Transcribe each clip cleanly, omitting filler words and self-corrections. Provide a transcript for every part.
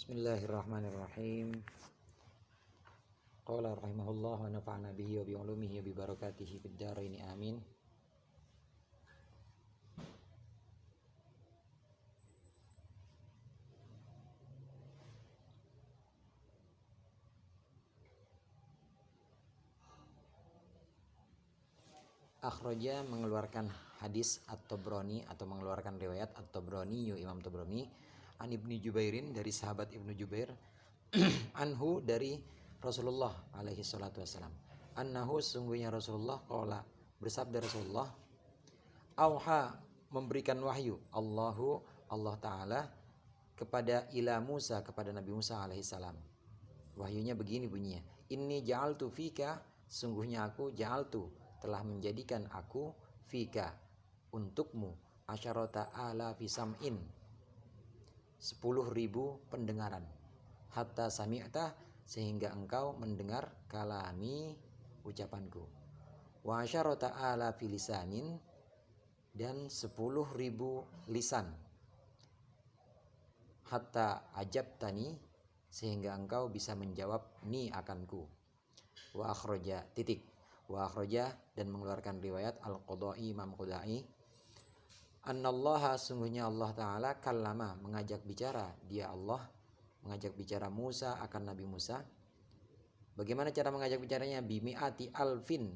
Bismillahirrahmanirrahim. Qala rahimahullah wa nafa'ana bihi wa bi ulumihi wa bi barakatihi fid dharain amin. Akhraja mengeluarkan hadis At-Tabrani atau mengeluarkan riwayat At-Tabrani Imam Tabrani an Ibnu Jubairin dari sahabat Ibnu Jubair anhu dari Rasulullah alaihi salatu wasalam annahu sungguhnya Rasulullah qala bersabda Rasulullah auha memberikan wahyu Allah Ta'ala kepada ila Musa kepada Nabi Musa alaihi salam. Wahyunya begini bunyinya, inni ja'altu fika, sungguhnya aku ja'altu telah menjadikan aku fika untukmu asyarata ala fisam'in 10.000 pendengaran hatta sami'ta sehingga engkau mendengar kalami ucapanku wa asyarata ala filisanin dan 10.000 lisan hatta ajabtani sehingga engkau bisa menjawab ni akanku wa akhraja dan mengeluarkan riwayat Al-Qudai Imam Qudai annallaha sungguhnya Allah Ta'ala kallama mengajak bicara dia Allah mengajak bicara Musa akan Nabi Musa. Bagaimana cara mengajak bicaranya? Bimi'ati alfin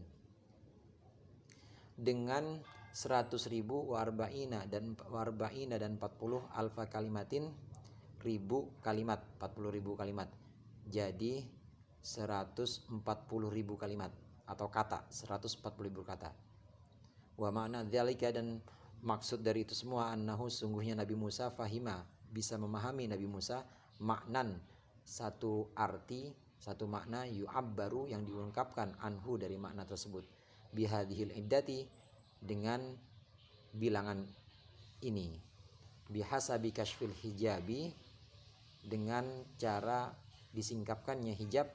dengan 100.000 warba'ina dan 40 alfa kalimatin 1000 kalimat 40.000 kalimat jadi 140.000 kalimat atau kata 140.000 kata. Wa makna dzalika dan maksud dari itu semua annahu sungguhnya Nabi Musa fahima bisa memahami Nabi Musa maknan satu arti satu makna yu'abbaru yang diungkapkan anhu dari makna tersebut bihadhil iddati dengan bilangan ini bihasabi kashfil hijabi dengan cara disingkapkannya hijab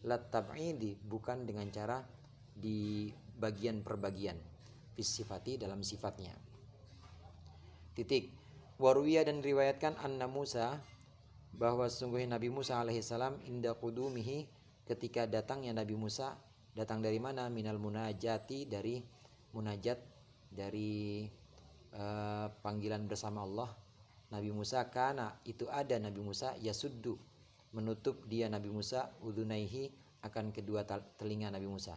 latab'idi bukan dengan cara di bagian per bagian fisifati dalam sifatnya. Titik waruya dan riwayatkan anna Musa bahwa sungguhnya Nabi Musa alaihissalam inda qudumihi ketika datangnya Nabi Musa datang dari mana minal munajati dari munajat dari panggilan bersama Allah Nabi Musa karena itu ada Nabi Musa yasuddu menutup dia Nabi Musa udunaihi akan kedua telinga Nabi Musa.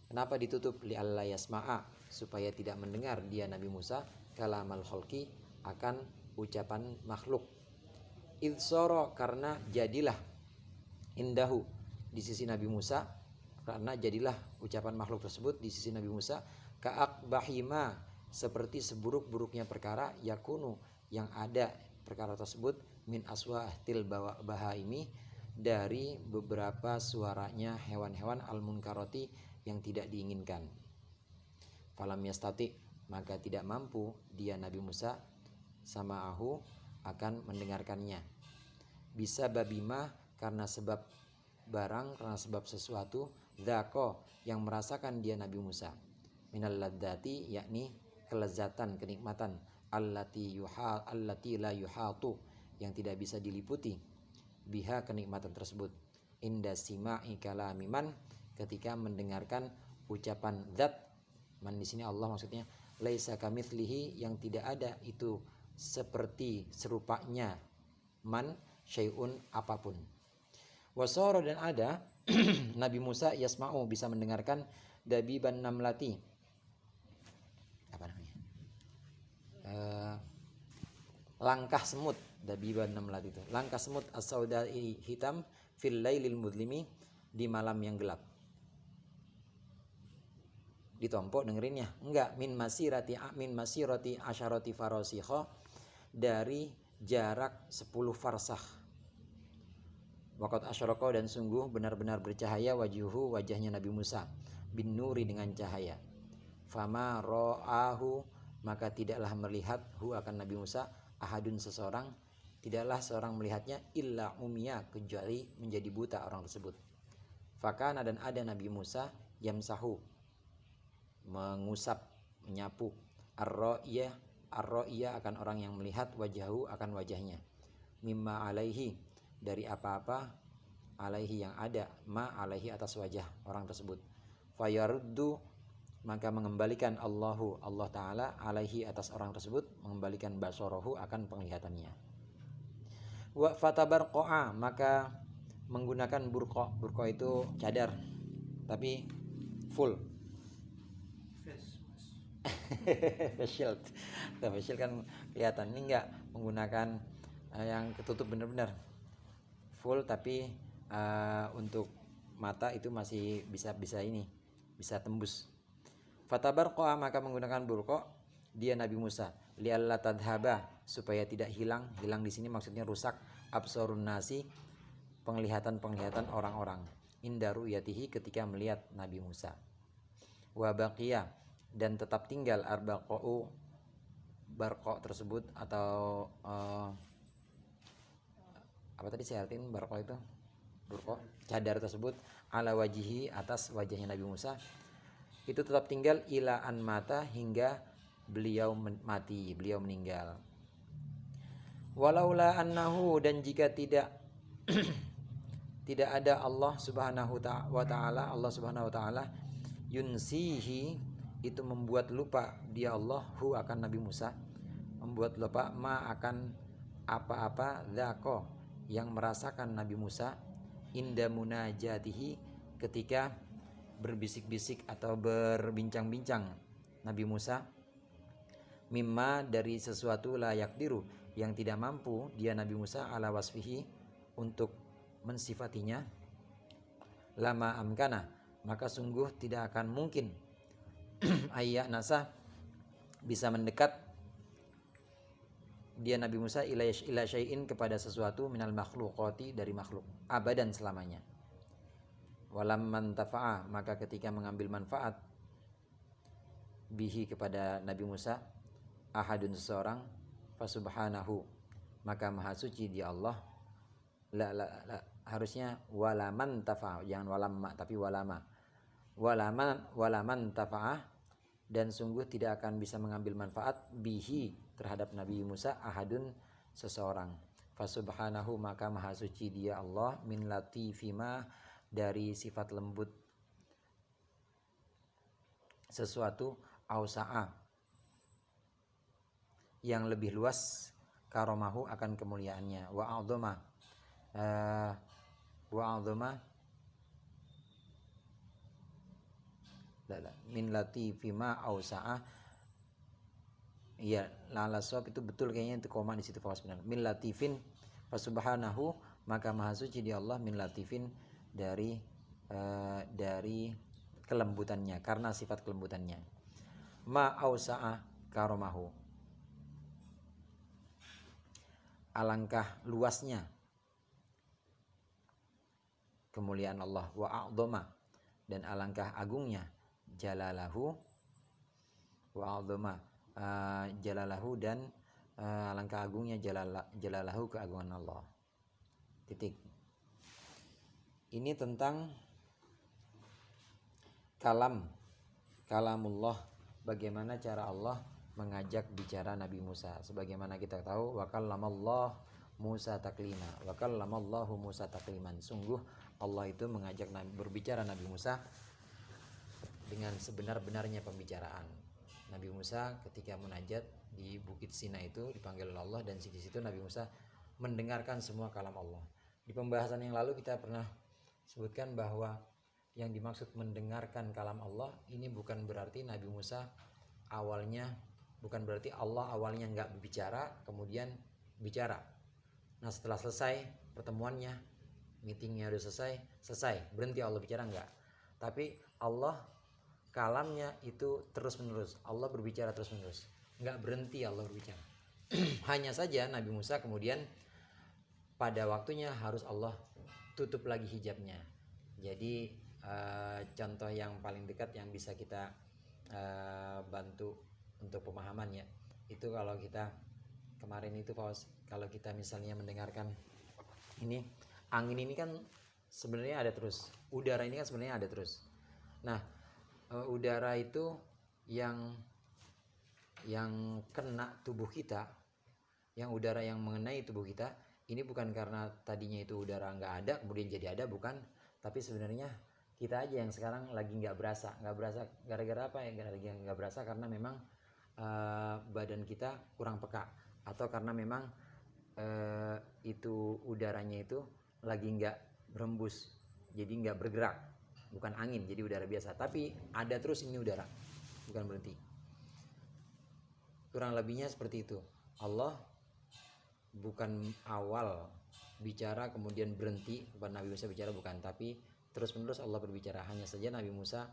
Kenapa ditutup? Li'alla yasma'a supaya tidak mendengar dia Nabi Musa kalamal khalqi akan ucapan makhluk. Idsoro karena jadilah indahu di sisi Nabi Musa karena jadilah ucapan makhluk tersebut di sisi Nabi Musa ka'akbahima seperti seburuk-buruknya perkara yakunu yang ada perkara tersebut min aswahtil bahaimi dari beberapa suaranya hewan-hewan al-munkaroti yang tidak diinginkan. Falam yastati maka tidak mampu dia Nabi Musa sama'ahu akan mendengarkannya. Bisa babima karena sebab barang karena sebab sesuatu dzaqo yang merasakan dia Nabi Musa minal ladzati yakni kelezatan kenikmatan allati la yuhatu yang tidak bisa diliputi biha kenikmatan tersebut inda sima'i kalamiman ketika mendengarkan ucapan zat man di sini Allah maksudnya laisa kamitslihi yang tidak ada itu seperti serupanya man syai'un apapun wasara dan ada Nabi Musa yasma'u bisa mendengarkan dabiban namlati apa namanya langkah semut dabiban namlat itu langkah semut as-saudai hitam fil lailil mudlimi di malam yang gelap ditompok dengerinnya enggak min masirati asyarati farasikha dari jarak 10 farsakh waqad asyraqa dan sungguh benar-benar bercahaya wajahnya Nabi Musa bin nuri dengan cahaya fama ra'ahu maka tidaklah melihat akan Nabi Musa ahadun seseorang tidaklah seorang melihatnya illa umya kecuali menjadi buta orang tersebut. Fakana dan ada Nabi Musa yamsahu mengusap menyapu ar-ra'iyah akan orang yang melihat wajahu akan wajahnya mimma alaihi dari apa-apa alaihi yang ada, ma alaihi atas wajah orang tersebut. Fayaruddu, maka mengembalikan Allah Ta'ala alaihi atas orang tersebut, mengembalikan basarahu akan penglihatannya. Wa fatabarqa'a, maka menggunakan burqa. Burqa itu cadar tapi full. Face shield. Face shield kan kelihatan, ini enggak menggunakan yang ketutup benar-benar full, tapi untuk mata itu masih bisa ini, bisa tembus. Fatabarqa, maka menggunakan burqa dia Nabi Musa, lialla tadhaba, supaya tidak hilang di sini maksudnya rusak, absarun nasi, penglihatan orang-orang, inda ru'yatihi, ketika melihat Nabi Musa. Wa baqiya, dan tetap tinggal arbaqa'u, barqa tersebut, atau apa tadi saya artiin barqa itu? Burqa, cadar tersebut, ala wajihi, atas wajahnya Nabi Musa, itu tetap tinggal ila an mata, hingga beliau mati, beliau meninggal. Walaula annahu, dan jika tidak tidak ada Allah Subhanahu wa taala, Allah Subhanahu wa taala yunsihi, itu membuat lupa dia Allah, hu, akan Nabi Musa, membuat lupa ma, akan apa-apa, dzaqo, yang merasakan Nabi Musa, inda munajatihi, ketika berbisik-bisik atau berbincang-bincang Nabi Musa, mimma, dari sesuatu, la yaqdiru, yang tidak mampu dia Nabi Musa, ala wasfihi, untuk mensifatinya, lama amkana, maka sungguh tidak akan mungkin ayya nasa, bisa mendekat dia Nabi Musa ila syai'in, kepada sesuatu, minal makhluqati, dari makhluk, abadan, selamanya. Walam mantafa'a, maka ketika mengambil manfaat, bihi, kepada Nabi Musa, ahadun, seseorang, fasubhanahu, maka maha suci dia Allah, la, harusnya walaman tafa'a, jangan walamma tapi walama, walaman tafa'a, dan sungguh tidak akan bisa mengambil manfaat, bihi, terhadap Nabi Musa, ahadun, seseorang, fasubhanahu, maka maha suci dia Allah, min latifima, dari sifat lembut sesuatu, ausa'a, yang lebih luas, karomahu, akan kemuliaannya, wa a'dhama min latifima ausa'a, iya, lala sob itu betul kayaknya, itu koma di situ fawas benar. Min latifin, fasubhanahu, maka maha suci dia Allah, min latifin, dari kelembutannya, karena sifat kelembutannya. Ma ausa'a karomahu, alangkah luasnya kemuliaan Allah, wa a'dhama, dan alangkah agungnya, jalalahu, wa a'dhama jalalahu, dan alangkah agungnya jalalahu, keagungan Allah. Titik. Ini tentang kalamullah, bagaimana cara Allah mengajak bicara Nabi Musa. Sebagaimana kita tahu, wa kallamallah Musa taklima, wa kallamallahu Musa takliman, sungguh Allah itu mengajak berbicara Nabi Musa dengan sebenar-benarnya pembicaraan. Nabi Musa ketika munajat di Bukit Sina itu dipanggil oleh Allah, dan di situ Nabi Musa mendengarkan semua kalam Allah. Di pembahasan yang lalu kita pernah sebutkan bahwa yang dimaksud mendengarkan kalam Allah ini bukan berarti Nabi Musa awalnya, bukan berarti Allah awalnya nggak berbicara kemudian bicara. Nah setelah selesai pertemuannya, meetingnya udah selesai berhenti Allah bicara, enggak. Tapi Allah kalamnya itu terus menerus, Allah berbicara terus menerus, nggak berhenti Allah berbicara. Hanya saja Nabi Musa kemudian pada waktunya harus Allah tutup lagi hijabnya. Jadi contoh yang paling dekat yang bisa kita bantu untuk pemahamannya itu kalau kita kemarin itu kalau kita misalnya mendengarkan ini, angin ini kan sebenarnya ada terus, udara ini kan sebenarnya ada terus. Nah udara itu yang kena tubuh kita, yang udara yang mengenai tubuh kita Ini bukan karena tadinya itu udara nggak ada kemudian jadi ada, bukan, tapi sebenarnya kita aja yang sekarang lagi nggak berasa gara-gara apa ya, gara-gara nggak berasa karena memang badan kita kurang peka, atau karena memang itu udaranya itu lagi nggak berembus, jadi nggak bergerak, bukan angin, jadi udara biasa, tapi ada terus ini udara, bukan berhenti. Kurang lebihnya seperti itu. Allah bukan awal bicara kemudian berhenti kepada Nabi Musa bicara, bukan, tapi terus menerus Allah berbicara. Hanya saja Nabi Musa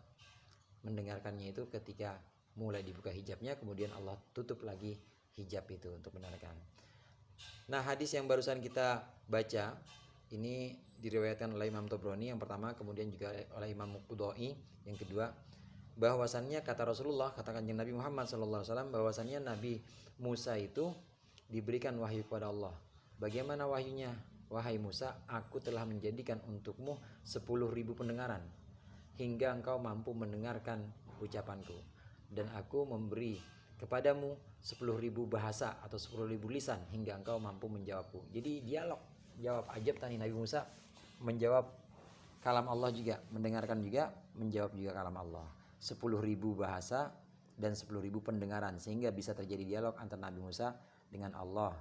mendengarkannya itu ketika mulai dibuka hijabnya, kemudian Allah tutup lagi hijab itu untuk mendengarkan. Nah, hadis yang barusan kita baca ini diriwayatkan oleh Imam Tabrani yang pertama, kemudian juga oleh Imam Qudai yang kedua, bahwasannya kata Rasulullah, katakan Nabi Muhammad SAW, bahwasannya Nabi Musa itu diberikan wahyu kepada Allah. Bagaimana wahyunya? Wahai Musa, aku telah menjadikan untukmu 10.000 pendengaran hingga engkau mampu mendengarkan ucapanku, dan aku memberi kepadamu 10.000 bahasa atau 10.000 lisan hingga engkau mampu menjawabku. Jadi dialog, jawab ajab tani Nabi Musa, menjawab kalam Allah juga, mendengarkan juga, menjawab juga kalam Allah. 10.000 bahasa dan 10.000 pendengaran, sehingga bisa terjadi dialog antara Nabi Musa dengan Allah.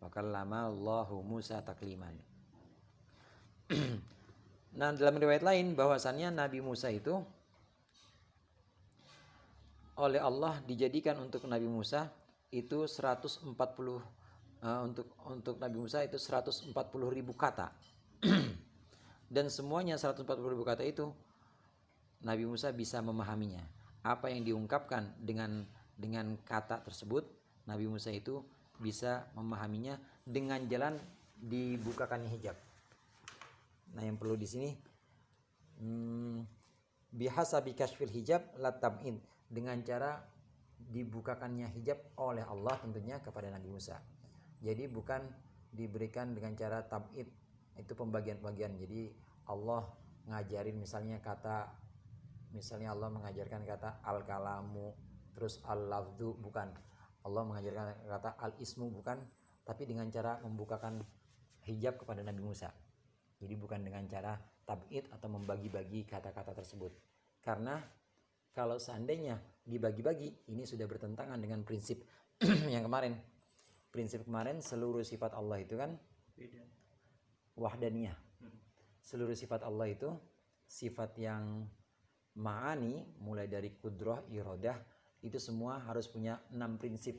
Wa kallama Allahu Musa takliman. Nah, dalam riwayat lain bahwasannya Nabi Musa itu oleh Allah dijadikan untuk Nabi Musa itu 140 untuk Nabi Musa itu 140.000 kata. Dan semuanya 140.000 kata itu Nabi Musa bisa memahaminya. Apa yang diungkapkan dengan kata tersebut, Nabi Musa itu bisa memahaminya dengan jalan dibukakannya hijab. Nah, yang perlu di sini bihasabi kashfil hijab la tab'in, dengan cara dibukakannya hijab oleh Allah tentunya kepada Nabi Musa. Jadi bukan diberikan dengan cara tab'id, itu pembagian-pembagian. Jadi Allah ngajarin misalnya Allah mengajarkan kata al-kalamu, terus al-lafdu, bukan. Allah mengajarkan kata al-ismu, bukan, tapi dengan cara membukakan hijab kepada Nabi Musa. Jadi bukan dengan cara tab'id atau membagi-bagi kata-kata tersebut. Karena kalau seandainya dibagi-bagi, ini sudah bertentangan dengan prinsip yang kemarin. Prinsip kemarin, seluruh sifat Allah itu kan wahdaniyah. Seluruh sifat Allah itu sifat yang ma'ani, mulai dari kudrah, iradah, itu semua harus punya 6 prinsip.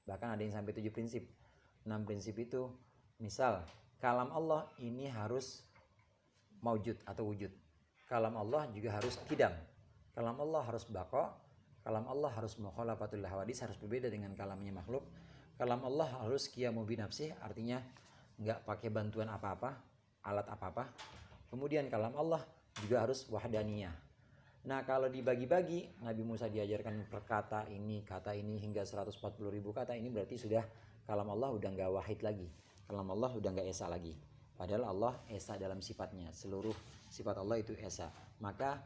Bahkan ada yang sampai 7 prinsip. 6 prinsip itu, misal kalam Allah ini harus maujud atau wujud. Kalam Allah juga harus qidam. Kalam Allah harus baqa. Kalam Allah harus mukhalafatul hawadis, harus berbeda dengan kalamnya makhluk. Kalam Allah harus qiyamu binafsih, artinya enggak pakai bantuan apa-apa, alat apa-apa. Kemudian kalam Allah juga harus wahdaniyah. Nah, kalau dibagi-bagi, Nabi Musa diajarkan perkata ini, kata ini hingga 140.000 kata, ini berarti sudah kalam Allah udah enggak wahid lagi. Kalam Allah udah enggak esa lagi. Padahal Allah esa dalam sifatnya. Seluruh sifat Allah itu esa. Maka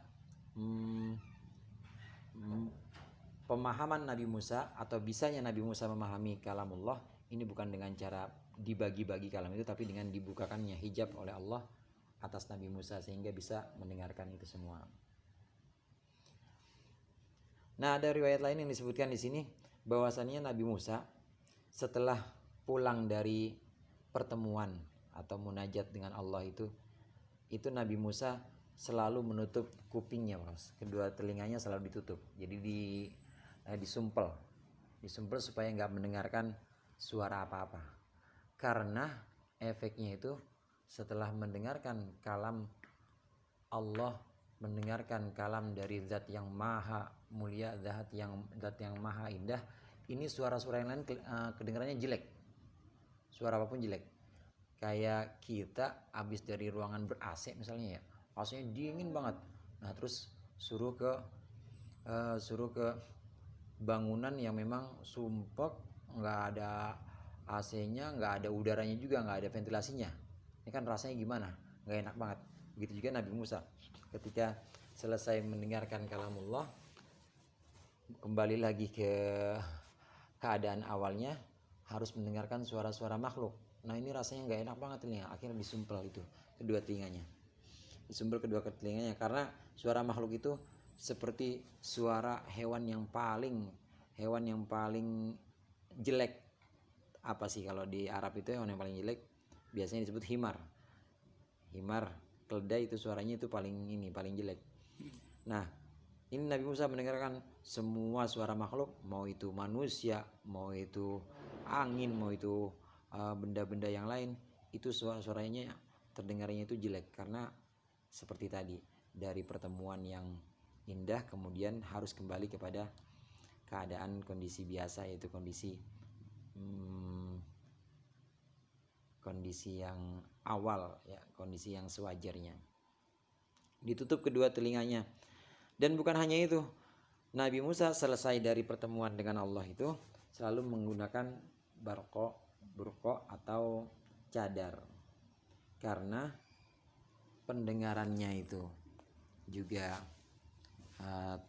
pemahaman Nabi Musa atau bisanya Nabi Musa memahami kalamullah ini bukan dengan cara dibagi-bagi kalam itu, tapi dengan dibukakannya hijab oleh Allah atas Nabi Musa sehingga bisa mendengarkan itu semua. Nah, ada riwayat lain yang disebutkan di sini bahwasannya Nabi Musa setelah pulang dari pertemuan atau munajat dengan Allah itu Nabi Musa selalu menutup kupingnya, Mas. Kedua telinganya selalu ditutup. Jadi disumpel supaya nggak mendengarkan suara apa-apa. Karena efeknya itu setelah mendengarkan kalam Allah, mendengarkan kalam dari zat yang maha mulia, zat yang maha indah, ini suara-suara yang lain kedengarannya jelek. Suara apapun jelek. Kayak kita habis dari ruangan ber-AC misalnya ya, AC-nya dingin banget. Nah, terus suruh ke bangunan yang memang sumpek, nggak ada AC-nya, nggak ada udaranya juga, nggak ada ventilasinya. Ini kan rasanya gimana? Nggak enak banget. Begitu juga Nabi Musa ketika selesai mendengarkan kalamullah, kembali lagi ke keadaan awalnya, harus mendengarkan suara-suara makhluk. Nah ini rasanya nggak enak banget telinga, akhirnya disumpel itu kedua telinganya, disumpel kedua telinganya, karena suara makhluk itu seperti suara hewan yang paling jelek. Apa sih kalau di Arab itu hewan yang paling jelek biasanya disebut himar. Keledai itu suaranya itu paling jelek. Nah ini Nabi Musa mendengarkan semua suara makhluk, mau itu manusia, mau itu angin, mau itu benda-benda yang lain, itu suaranya terdengarnya itu jelek, karena seperti tadi dari pertemuan yang indah kemudian harus kembali kepada keadaan kondisi biasa, yaitu kondisi yang awal ya, kondisi yang sewajarnya. Ditutup kedua telinganya. Dan bukan hanya itu, Nabi Musa selesai dari pertemuan dengan Allah itu selalu menggunakan burqa atau cadar, karena pendengarannya itu juga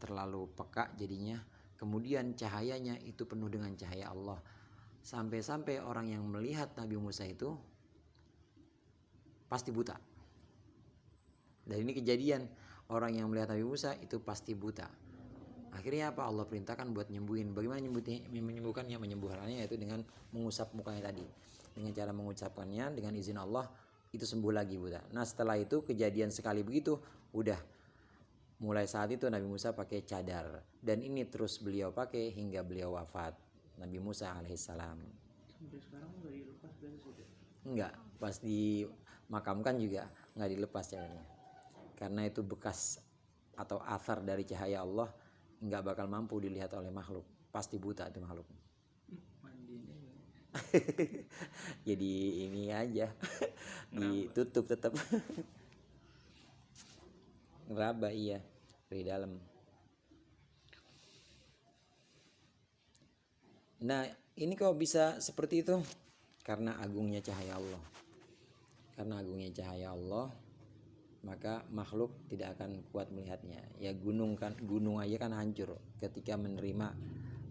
terlalu peka jadinya. Kemudian cahayanya itu penuh dengan cahaya Allah, sampai-sampai orang yang melihat Nabi Musa itu pasti buta. Dan ini kejadian, orang yang melihat Nabi Musa itu pasti buta. Akhirnya apa? Allah perintahkan buat nyembuhin. Bagaimana menyembuhkannya? Menyembuhkannya yaitu dengan mengusap mukanya tadi. Dengan cara mengucapkannya dengan izin Allah itu sembuh lagi buta. Nah setelah itu kejadian sekali begitu, udah mulai saat itu Nabi Musa pakai cadar, dan ini terus beliau pakai hingga beliau wafat, Nabi Musa alaihissalam. Sampai sekarang nggak dilepas kan sudah? Enggak, pas dimakamkan juga nggak dilepas cadarnya, karena itu bekas atau athar dari cahaya Allah, nggak bakal mampu dilihat oleh makhluk, pasti buta itu makhluk. Mandinya Jadi ini aja ditutup tetap. Ngeraba iya dari dalam. Nah ini kok bisa seperti itu? Karena agungnya cahaya Allah. Karena agungnya cahaya Allah, maka makhluk tidak akan kuat melihatnya. Ya gunung aja kan hancur ketika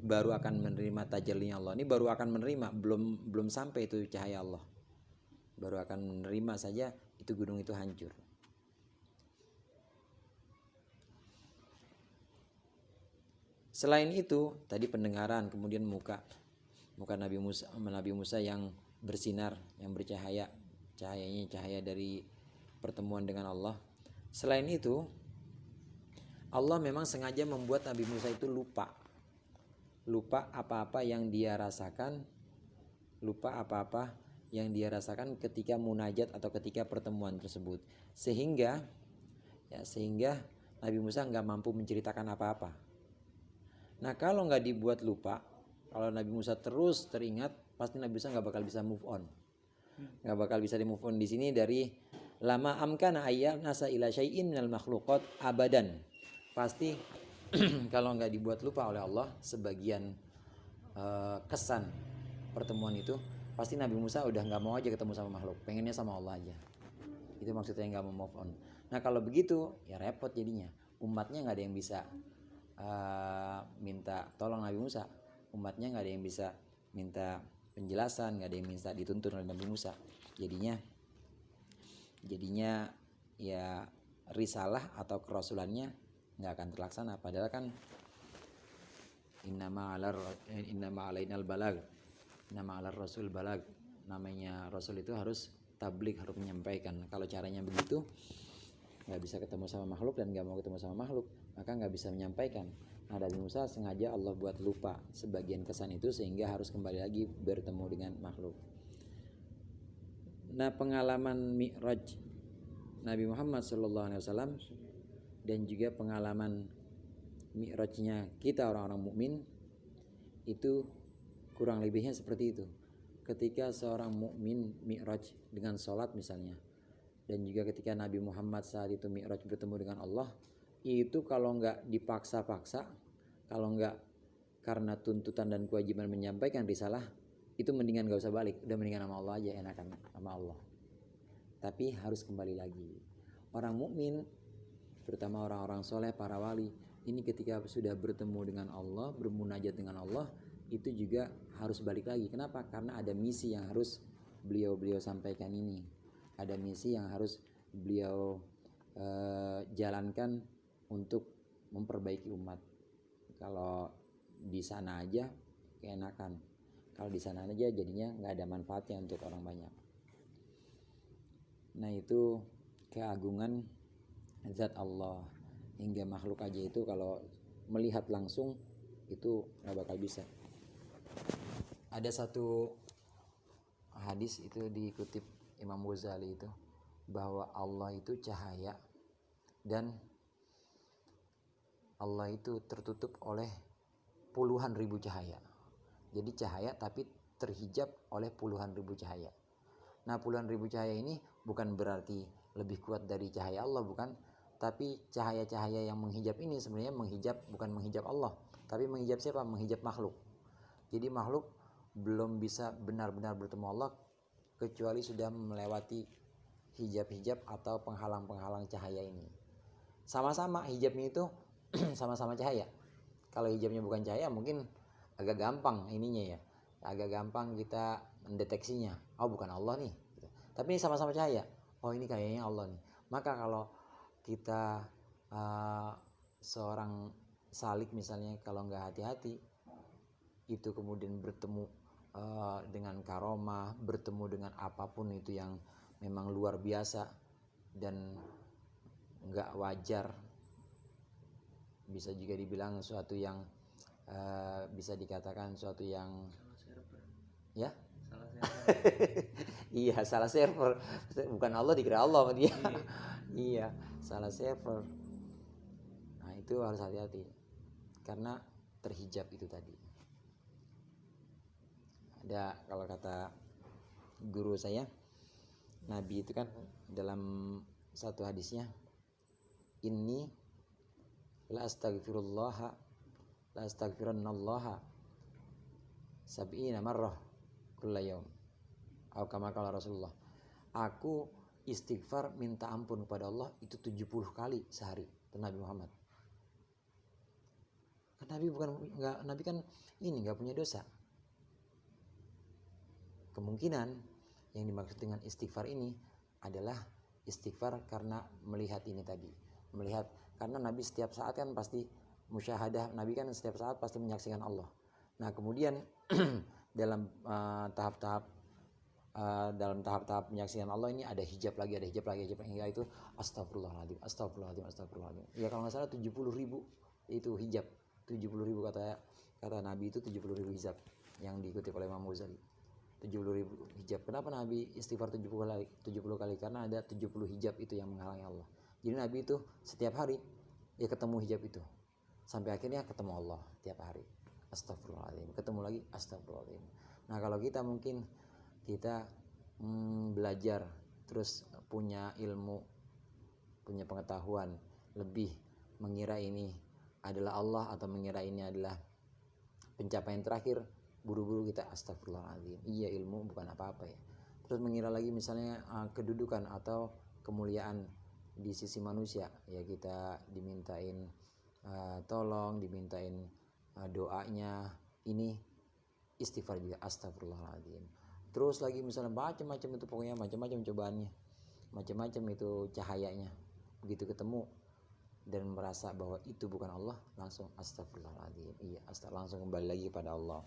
baru akan menerima tajallinya Allah. Ini baru akan menerima, belum sampai itu cahaya Allah. Baru akan menerima saja itu gunung itu hancur. Selain itu, tadi pendengaran, kemudian muka Nabi Musa yang bersinar, yang bercahaya, cahayanya cahaya dari pertemuan dengan Allah. Selain itu, Allah memang sengaja membuat Nabi Musa itu lupa apa-apa yang dia rasakan, ketika munajat atau ketika pertemuan tersebut, sehingga Nabi Musa nggak mampu menceritakan apa-apa. Nah kalau nggak dibuat lupa, kalau Nabi Musa terus teringat, pasti Nabi Musa nggak bakal bisa move on. Nggak bakal bisa di move on di sini dari lama amkana ayyam nasa ila syai'in minal makhluqat abadan. Pasti kalau nggak dibuat lupa oleh Allah sebagian kesan pertemuan itu, pasti Nabi Musa udah nggak mau aja ketemu sama makhluk, pengennya sama Allah aja. Itu maksudnya nggak mau move on. Nah kalau begitu ya repot jadinya, umatnya nggak ada yang bisa minta tolong Nabi Musa, umatnya nggak ada yang bisa minta penjelasan, nggak ada yang minta dituntun oleh Nabi Musa. Jadinya ya risalah atau kerasulannya nggak akan terlaksana. Padahal kan innama alainal balag, innama alar rasul balag. Namanya rasul itu harus tabligh, harus menyampaikan. Kalau caranya begitu, nggak bisa ketemu sama makhluk dan nggak mau ketemu sama makhluk, maka nggak bisa menyampaikan. Nah Nabi Musa sengaja Allah buat lupa sebagian kesan itu sehingga harus kembali lagi bertemu dengan makhluk. Nah pengalaman Mi'raj Nabi Muhammad SAW dan juga pengalaman Mi'rajnya kita orang-orang mukmin itu kurang lebihnya seperti itu. Ketika seorang mukmin Mi'raj dengan sholat misalnya, dan juga ketika Nabi Muhammad saat itu Mi'raj bertemu dengan Allah, itu kalau nggak dipaksa-paksa, kalau nggak karena tuntutan dan kewajiban menyampaikan risalah, itu mendingan nggak usah balik, udah mendingan sama Allah aja, enakan sama Allah. Tapi harus kembali lagi. Orang mukmin, terutama orang-orang soleh, para wali, ini ketika sudah bertemu dengan Allah, bermunajat dengan Allah, itu juga harus balik lagi. Kenapa? Karena ada misi yang harus beliau sampaikan ini. Ada misi yang harus beliau jalankan untuk memperbaiki umat. Kalau di sana aja keenakan, kalau di sana aja jadinya nggak ada manfaatnya untuk orang banyak. Nah itu keagungan zat Allah, hingga makhluk aja itu kalau melihat langsung itu nggak bakal bisa. Ada satu hadis itu dikutip Imam Ghazali itu, bahwa Allah itu cahaya dan Allah itu tertutup oleh puluhan ribu cahaya. Jadi cahaya tapi terhijab oleh puluhan ribu cahaya. Nah puluhan ribu cahaya ini bukan berarti lebih kuat dari cahaya Allah, bukan. Tapi cahaya-cahaya yang menghijab ini sebenarnya bukan menghijab Allah, tapi menghijab siapa? Menghijab makhluk. Jadi makhluk belum bisa benar-benar bertemu Allah kecuali sudah melewati hijab-hijab atau penghalang-penghalang cahaya ini. Sama-sama hijabnya itu sama-sama cahaya. Kalau hijabnya bukan cahaya mungkin agak gampang ininya ya, agak gampang kita mendeteksinya. Oh bukan Allah nih. Tapi ini sama-sama cahaya. Oh ini kayaknya Allah nih. Maka kalau kita seorang salik misalnya, kalau nggak hati-hati itu kemudian bertemu dengan karomah, bertemu dengan apapun itu yang memang luar biasa dan nggak wajar, bisa juga dibilang suatu yang bisa dikatakan suatu yang ya iya salah server, bukan Allah dikira Allah sama dia. Iya salah server. Nah itu harus hati-hati karena terhijab itu tadi. Ada kalau kata guru saya, Nabi itu kan dalam satu hadisnya, inni la astaghfirannallaha sab'ina marrah kulla yaum. Atau kama qala Rasulullah, aku istighfar minta ampun kepada Allah itu 70 kali sehari. Itu Nabi Muhammad. Kan Nabi kan ini enggak punya dosa. Kemungkinan yang dimaksud dengan istighfar ini adalah istighfar karena melihat ini tadi. Melihat, karena Nabi setiap saat kan pasti musyahadah, Nabi kan setiap saat pasti menyaksikan Allah. Nah kemudian dalam tahap-tahap menyaksikan Allah ini ada hijab lagi hingga itu astagfirullahaladzim. Ya kalau nggak salah 70.000 itu hijab, 70.000 kata Nabi itu 70.000 hijab yang diikuti oleh Imam Ghazali. 70.000 hijab. Kenapa Nabi istighfar 70 kali? Karena ada 70 hijab itu yang menghalangi Allah. Jadi Nabi itu setiap hari ya ketemu hijab itu. Sampai akhirnya ketemu Allah tiap hari. Astagfirullahaladzim. Ketemu lagi astagfirullahaladzim. Nah kalau kita mungkin kita belajar terus punya ilmu, punya pengetahuan lebih, mengira ini adalah Allah atau mengira ini adalah pencapaian terakhir, buru-buru kita astagfirullahaladzim. Iya ilmu bukan apa-apa ya. Terus mengira lagi misalnya kedudukan atau kemuliaan di sisi manusia, ya kita dimintain tolong, dimintain doanya, ini istighfar juga astagfirullahaladzim. Terus lagi misalnya macam-macam itu, pokoknya macam-macam cobaannya, macam-macam itu cahayanya. Begitu ketemu dan merasa bahwa itu bukan Allah, langsung astagfirullahaladzim. Iya, langsung kembali lagi kepada Allah.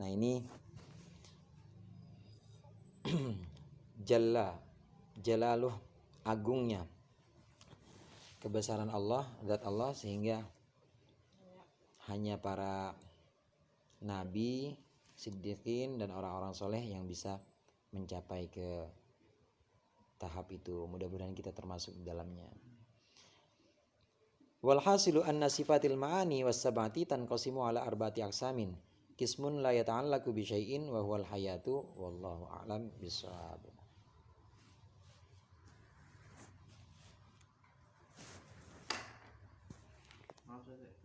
Nah ini jalaluh, agungnya kebesaran Allah, zat Allah, sehingga hanya para nabi, siddiqin dan orang-orang soleh yang bisa mencapai ke tahap itu. Mudah-mudahan kita termasuk di dalamnya. Walhasilu anna sifatil ma'ani was sabati tanqasimu ala arba'ati aqsamin. Qismun la yata'allaqu bi syai'in wa huwal hayatu wallahu a'lam bishawab.